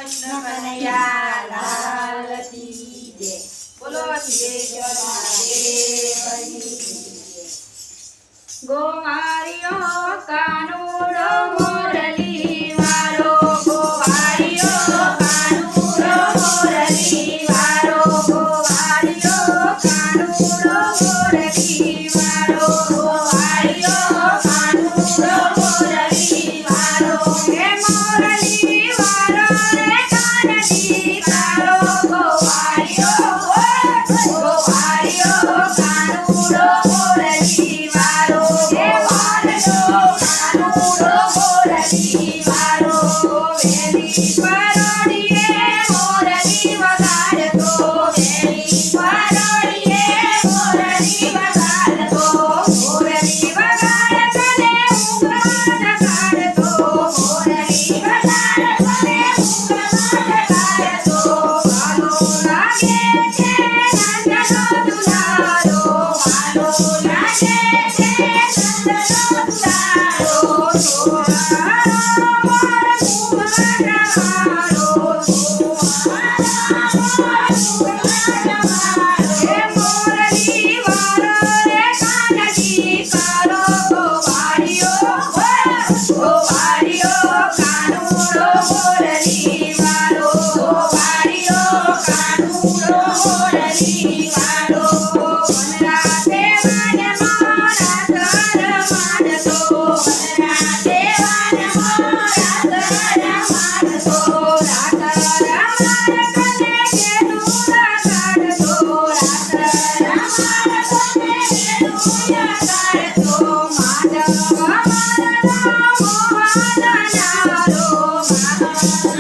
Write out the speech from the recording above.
કૃષ્ણ કનૈયા લાલ કી જય. બોલો સિદ્ધેશ્વર મહાદેવની જય. ગોવાળિયો કાનુડો મોરલી વાળો, ગોવાળિયો કાનુડો મોરલી વાળો, ગોવાળિયો કાનુડો મોરલી વાળો, ગોવાળિયો કાનુડો મોરલી વાળો. હે મોરલી વાળો રે કાનજી વાળો, ગોવાળિયો ગોવાળિયો કાનુડો મોરલી વાળો, હે વાળો કાનુડો મોરલી વાળો. વેલી પરોડીએ મોરલી વગાડતો, વેલી પરોડીએ મોરલી વગાડતો, મોરલી વગાડતો ને ઊંઘમાં જગાડતો, મોરલી વગાડતો ને ઊંઘમાં જગાડતો. માલો લાગે છે નંદનો દુલારો, માલો લાગે છે નંદનો દુલારો. સોહારો મોર ઊંઘમાં જમાડો, સોહારો મોર ઊંઘમાં જમાડો. હે મોરલી વાળો રે કાનજી કાળો, ગોવાળિયો ગોવાળિયો કાનુડો મોરલી વાળો, ગોવાળિયો કાનુડો મોરલી વાળો. વનરાતે વાનમાં રાત રમાડતો, વનરાતે વાનમાં રાત રમાડતો, રાત રમાડતો ને કેનું લગાડતો, રાત રમાડતો ને કેનું લગાડતો. માધવ માધવ મોહન નારો, માધવ